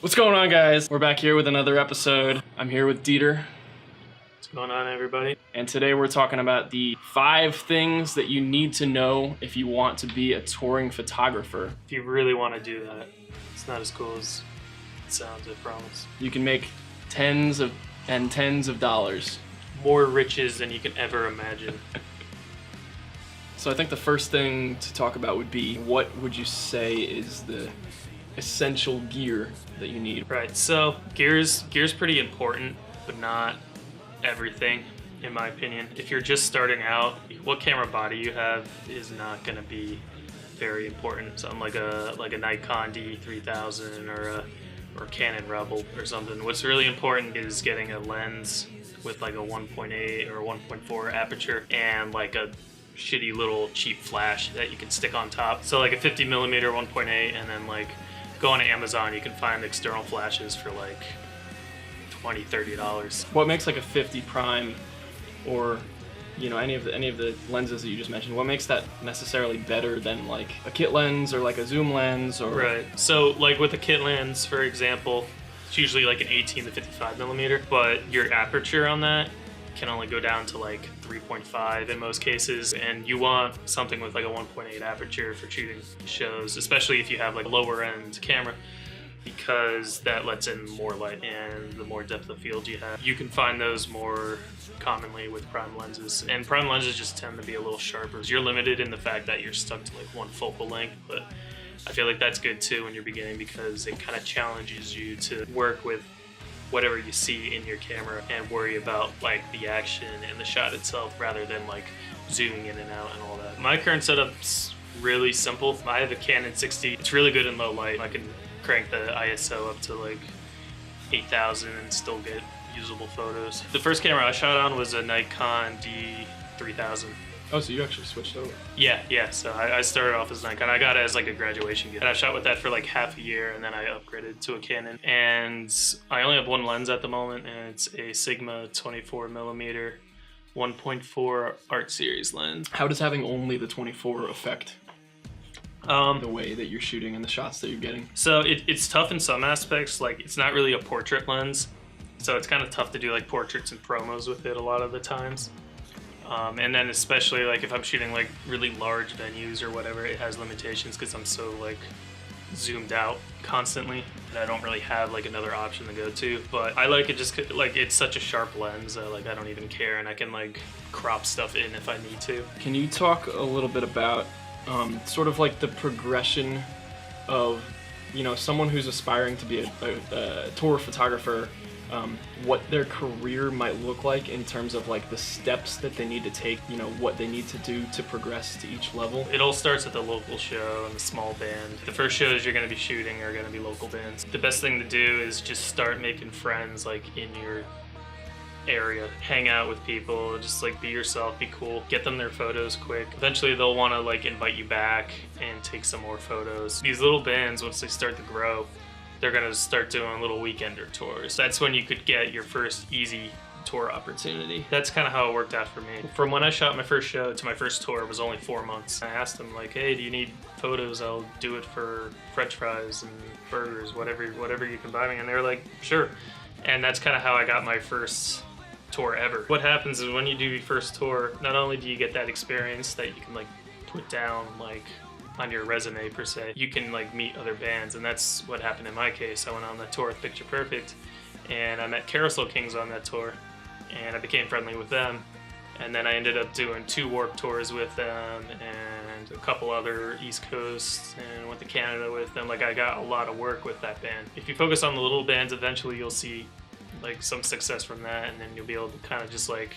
What's going on, guys? We're back here with another episode. I'm here with Dieter. What's going on, everybody? And today we're talking about the 5 things that you need to know if you want to be a touring photographer. If you really want to do that, it's not as cool as it sounds, I promise. You can make tens of dollars. More riches than you can ever imagine. So I think the first thing to talk about would be, what would you say is the essential gear that you need? Right, so gear's pretty important, but not everything, in my opinion. If you're just starting out, what camera body you have is not going to be very important. Something like a Nikon D3000 or a Canon Rebel or something. What's really important is getting a lens with like a 1.8 or 1.4 aperture and like a shitty little cheap flash that you can stick on top. So like a 50mm 1.8, and then like go on Amazon, you can find external flashes for like $20-$30. What makes like a 50 prime or any of the lenses that you just mentioned, what makes that necessarily better than like a kit lens or like a zoom lens? Or right, so like with a kit lens, for example, it's usually like an 18 to 55mm, but your aperture on that can only go down to like 3.5 in most cases, and you want something with like a 1.8 aperture for shooting shows, especially if you have like a lower end camera, because that lets in more light and the more depth of field you have. You can find those more commonly with prime lenses, and prime lenses just tend to be a little sharper. You're limited in the fact that you're stuck to like one focal length, but I feel like that's good too when you're beginning, because it kind of challenges you to work with whatever you see in your camera and worry about like the action and the shot itself rather than like zooming in and out and all that. My current setup's really simple. I have a Canon 60. It's really good in low light. I can crank the ISO up to like 8,000 and still get usable photos. The first camera I shot on was a Nikon D3000. Oh, so you actually switched over? Yeah. So I started off as Nikon. I got it as like a graduation gift. And I shot with that for like half a year, and then I upgraded to a Canon. And I only have one lens at the moment, and it's a Sigma 24mm 1.4 Art Series lens. How does having only the 24 affect the way that you're shooting and the shots that you're getting? So it's tough in some aspects. Like, it's not really a portrait lens, so it's kind of tough to do like portraits and promos with it a lot of the times. And then especially like if I'm shooting like really large venues or whatever, it has limitations because I'm so like zoomed out constantly and I don't really have like another option to go to. But I like it just like it's such a sharp lens that like I don't even care, and I can like crop stuff in if I need to. Can you talk a little bit about sort of like the progression of someone who's aspiring to be a tour photographer, what their career might look like in terms of like the steps that they need to take, what they need to do to progress to each level? It all starts at the local show and the small band. The first shows you're going to be shooting are going to be local bands. The best thing to do is just start making friends like in your area. Hang out with people, just like be yourself, be cool, get them their photos quick. Eventually they'll want to like invite you back and take some more photos. These little bands, once they start to grow, they're gonna start doing little weekender tours. That's when you could get your first easy tour opportunity. That's kind of how it worked out for me. From when I shot my first show to my first tour was only 4 months. I asked them like, hey, do you need photos? I'll do it for French fries and burgers, whatever you can buy me. And they were like, sure. And that's kind of how I got my first tour ever. What happens is when you do your first tour, not only do you get that experience that you can like put down like on your resume per se, you can like meet other bands, and that's what happened in my case. I went on the tour with Picture Perfect, and I met Carousel Kings on that tour, and I became friendly with them, and then I ended up doing 2 Warped tours with them and a couple other East Coast, and went to Canada with them. Like, I got a lot of work with that band. If you focus on the little bands, eventually you'll see like some success from that, and then you'll be able to kind of just like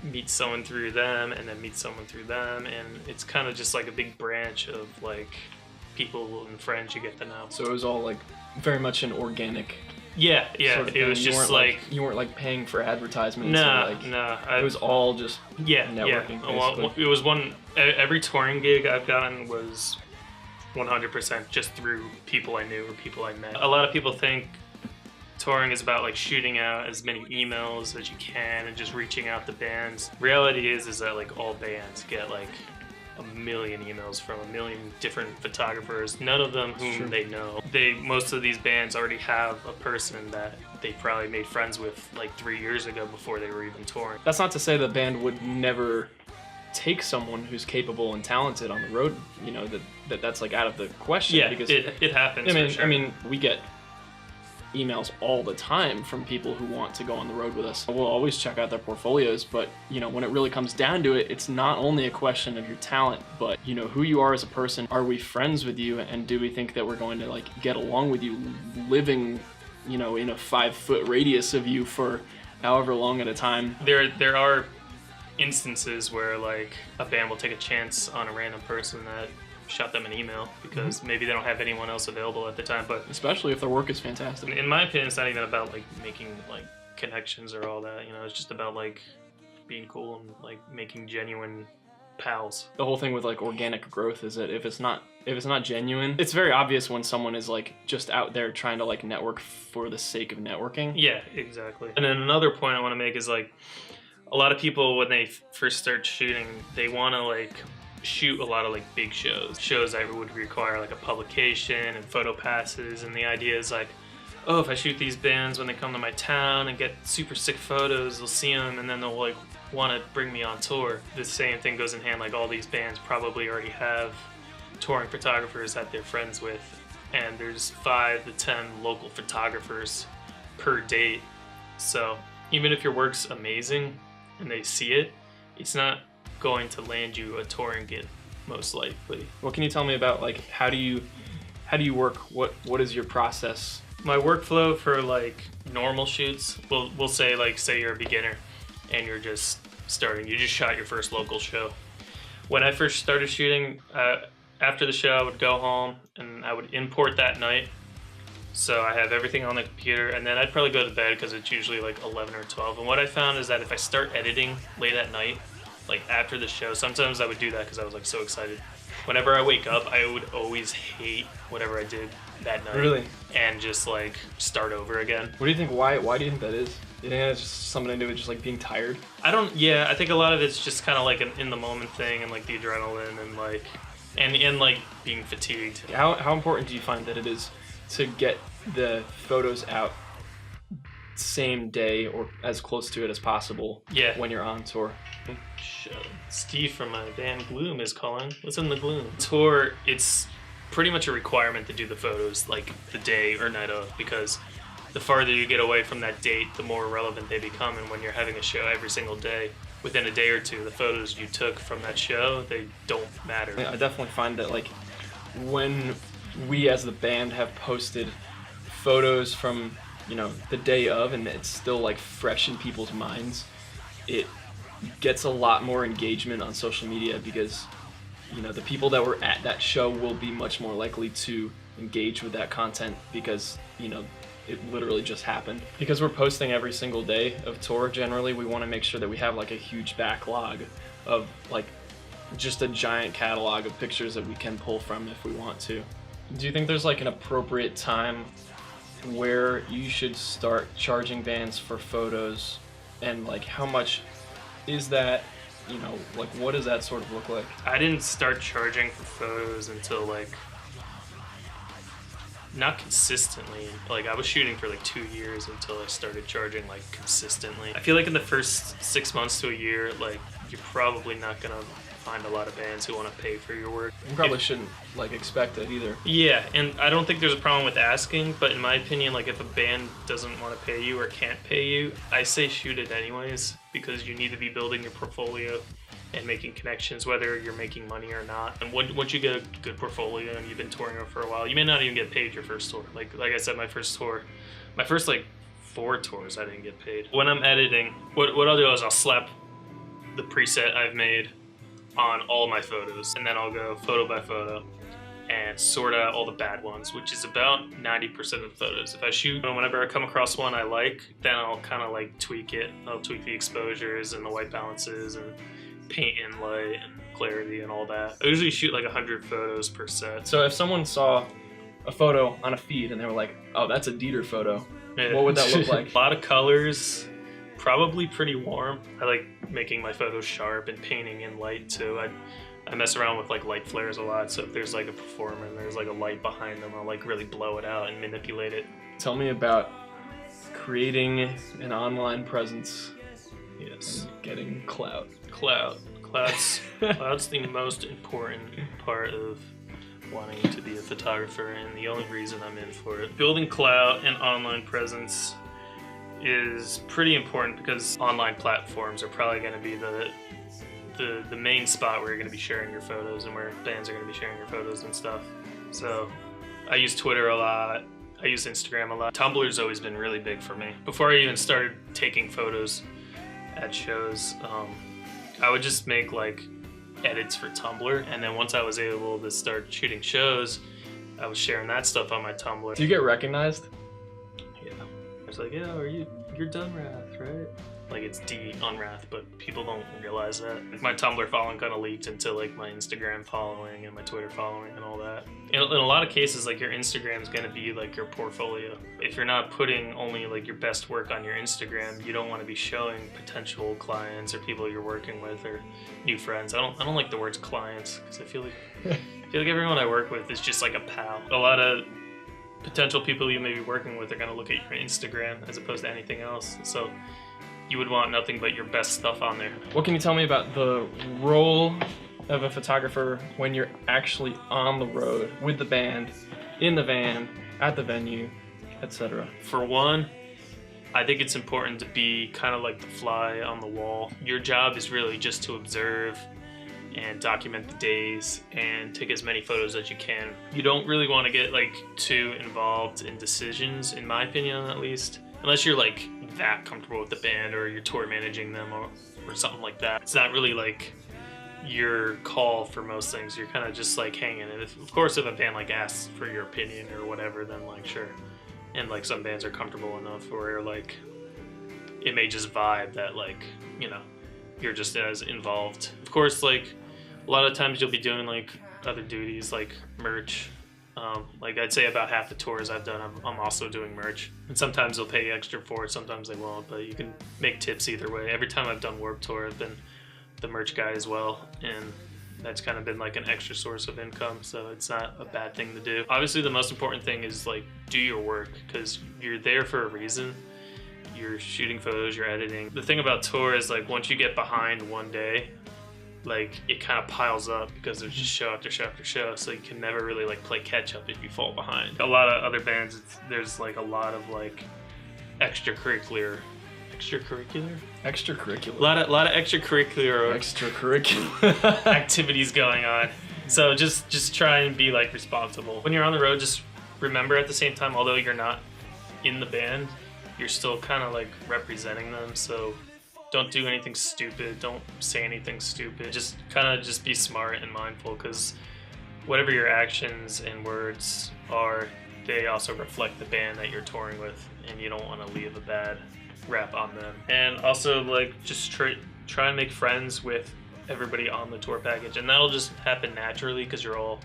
meet someone through them and then meet someone through them, and it's kind of just like a big branch of like people and friends you get to know. So it was all like very much an organic yeah sort of it was just like you weren't like paying for advertisements. No, it was all just networking. Well, it was every touring gig I've gotten was 100% just through people I knew or people I met. A lot of people think touring is about like shooting out as many emails as you can and just reaching out to bands. Reality is that like all bands get like a million emails from a million different photographers, none of them whom Sure. they know. Most of these bands already have a person that they probably made friends with like 3 years ago before they were even touring. That's not to say the band would never take someone who's capable and talented on the road. You know, that's like out of the question. Yeah, because it happens. I mean, for sure. I mean, we get emails all the time from people who want to go on the road with us. We'll always check out their portfolios, but you know, when it really comes down to it, it's not only a question of your talent, but you know, who you are as a person. Are we friends with you, and do we think that we're going to like get along with you, living, you know, in a 5-foot radius of you for however long at a time? There are instances where like a band will take a chance on a random person that shot them an email because maybe they don't have anyone else available at the time. But Especially if their work is fantastic. in my opinion, it's not even about like making like connections or all that. You know, it's just about like being cool and like making genuine pals. The whole thing with like organic growth is that if it's not genuine, it's very obvious when someone is like just out there trying to like network for the sake of networking. Yeah, exactly. And then another point I want to make is like a lot of people when they first start shooting, they want to like shoot a lot of like big shows that would require like a publication and photo passes, and the idea is like, oh, if I shoot these bands when they come to my town and get super sick photos, they'll see them and then they'll like want to bring me on tour. The same thing goes in hand, like all these bands probably already have touring photographers that they're friends with, and there's 5 to 10 local photographers per date. So even if your work's amazing and they see it, it's not going to land you a touring gig, most likely. What can you tell me about like how do you work? What is your process? My workflow for like normal shoots, we'll say you're a beginner and you're just starting. You just shot your first local show. When I first started shooting, after the show I would go home and I would import that night. So I have everything on the computer, and then I'd probably go to bed because it's usually like 11 or 12. And what I found is that if I start editing late at night, like after the show, sometimes I would do that because I was like so excited. Whenever I wake up, I would always hate whatever I did that night. Really? And just like start over again. What do you think? Why do you think that is? Do you think that's just something to do with just like being tired? I think a lot of it's just kind of like an in the moment thing, and like the adrenaline and like and like being fatigued. How important do you find that it is to get the photos out same day or as close to it as possible? Yeah. When you're on tour? Steve from my band Gloom is calling. What's in the Gloom? Tour, it's pretty much a requirement to do the photos like the day or night of, because the farther you get away from that date, the more relevant they become. And when you're having a show every single day, within a day or two, the photos you took from that show, they don't matter. Yeah, I definitely find that like when we as the band have posted photos from, you know, the day of and it's still like fresh in people's minds, it gets a lot more engagement on social media because, you know, the people that were at that show will be much more likely to engage with that content because, you know, it literally just happened. Because we're posting every single day of tour, generally we want to make sure that we have like a huge backlog of like just a giant catalog of pictures that we can pull from if we want to. Do you think there's like an appropriate time where you should start charging bands for photos, and like how much is that, you know, like what does that sort of look like? I didn't start charging for photos until like not consistently. Like I was shooting for like 2 years until I started charging like consistently. I feel like in the first 6 months to a year, like you're probably not gonna find a lot of bands who want to pay for your work. You probably shouldn't like expect it either. Yeah, and I don't think there's a problem with asking, but in my opinion, like if a band doesn't want to pay you or can't pay you, I say shoot it anyways, because you need to be building your portfolio and making connections, whether you're making money or not. And once you get a good portfolio and you've been touring for a while, you may not even get paid your first tour. Like I said, my first like 4 tours, I didn't get paid. When I'm editing, what I'll do is I'll slap the preset I've made on all my photos, and then I'll go photo by photo and sort out all the bad ones, which is about 90% of the photos. If I shoot, whenever I come across one I like, then I'll kind of like tweak it. I'll tweak the exposures and the white balances and paint and light and clarity and all that. I usually shoot like 100 photos per set. So if someone saw a photo on a feed and they were like, oh, that's a Dieter photo, Yeah. what would that look like? A lot of colors, probably pretty warm. I like making my photos sharp and painting in light too. I mess around with like light flares a lot, so if there's like a performer and there's like a light behind them, I'll like really blow it out and manipulate it. Tell me about creating an online presence. Yes. And getting clout. Cloud's the most important part of wanting to be a photographer, and the only reason I'm in for it. Building clout and online presence is pretty important because online platforms are probably going to be the main spot where you're going to be sharing your photos and where bands are going to be sharing your photos and stuff. So I use Twitter a lot. I use Instagram a lot. Tumblr's always been really big for me. Before I even started taking photos at shows, I would just make like edits for Tumblr, and then once I was able to start shooting shows, I was sharing that stuff on my Tumblr. Do you get recognized? Yeah. I was like, yeah, you're Unrath, right? Like it's D Unrath, but people don't realize that. My Tumblr following kind of leaked into like my Instagram following and my Twitter following and all that. In a lot of cases, like your Instagram is gonna be like your portfolio. If you're not putting only like your best work on your Instagram, you don't want to be showing potential clients or people you're working with or new friends. I don't like the words clients because I feel like everyone I work with is just like a pal. A lot of potential people you may be working with are gonna look at your Instagram as opposed to anything else. So you would want nothing but your best stuff on there. What can you tell me about the role of a photographer when you're actually on the road with the band, in the van, at the venue, etc.? For one, I think it's important to be kind of like the fly on the wall. Your job is really just to observe and document the days and take as many photos as you can. You don't really want to get like too involved in decisions, in my opinion at least, unless you're like that comfortable with the band or you're tour managing them or something like that. It's not really like your call for most things. You're kind of just like hanging. And of course, if a band like asks for your opinion or whatever, then like sure. And like some bands are comfortable enough where like it may just vibe that like, you know, you're just as involved. Of course, like a lot of times you'll be doing like other duties like merch. Like I'd say about half the tours I've done, I'm also doing merch. And sometimes they'll pay extra for it, sometimes they won't, but you can make tips either way. Every time I've done Warped Tour, I've been the merch guy as well, and that's kind of been like an extra source of income, so it's not a bad thing to do. Obviously the most important thing is like do your work, because you're there for a reason. You're shooting photos, you're editing. The thing about tour is like once you get behind one day, like it kind of piles up because there's just show after show after show, so you can never really like play catch up if you fall behind. A lot of other bands, there's like a lot of like extracurricular a lot of extracurricular activities going on. So just try and be like responsible. When you're on the road, just remember at the same time, although you're not in the band, you're still kind of like representing them. So don't do anything stupid. Don't say anything stupid. Just kind of just be smart and mindful, because whatever your actions and words are, they also reflect the band that you're touring with, and you don't want to leave a bad rap on them. And also like just try and make friends with everybody on the tour package, and that'll just happen naturally because you're all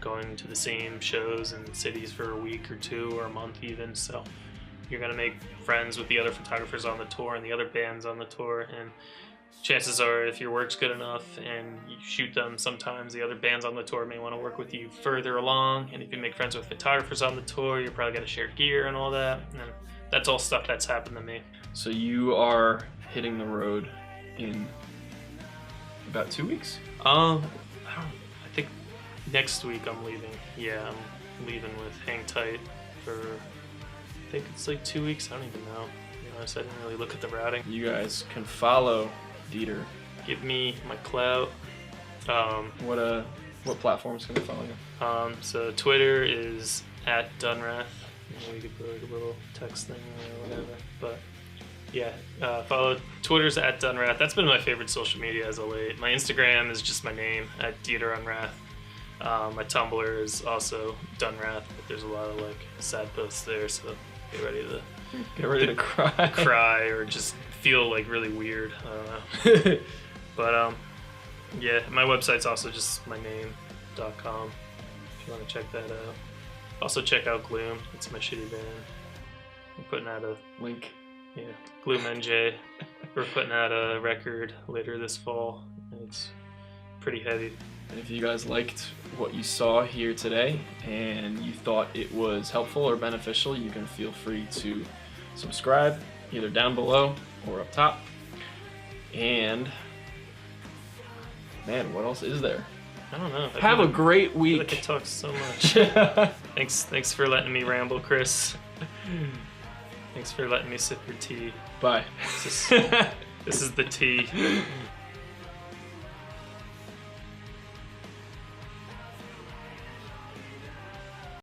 going to the same shows and cities for a week or two or a month even. So you're gonna make friends with the other photographers on the tour and the other bands on the tour, and chances are if your work's good enough and you shoot them, sometimes the other bands on the tour may want to work with you further along. And if you make friends with photographers on the tour, you're probably gonna share gear and all that, and that's all stuff that's happened to me. So you are hitting the road in about 2 weeks? I think next week I'm leaving. Yeah, I'm leaving with Hang Tight for, I think it's like 2 weeks. I don't even know. You know, I didn't really look at the routing. You guys can follow Dieter. Give me my clout. What platforms can we follow you? So Twitter is @Unrath. We could put like a little text thing or whatever. But yeah, follow Twitter's @Unrath. That's been my favorite social media as of late. My Instagram is just my name, @DieterUnrath. My Tumblr is also Dunrath, but there's a lot of like sad posts there, so get ready to cry or just feel like really weird. I don't know. But yeah, my website's also just my name.com if you want to check that out. Also check out Gloom. It's my shitty band. We're putting out a link. Yeah, Gloom NJ. We're putting out a record later this fall. It's pretty heavy. And if you guys liked what you saw here today and you thought it was helpful or beneficial, you can feel free to subscribe either down below or up top. And man, what else is there? I don't know. Have a great I feel week. like I talk so much. Thanks for letting me ramble, Chris. Thanks for letting me sip your tea. Bye. This is the tea.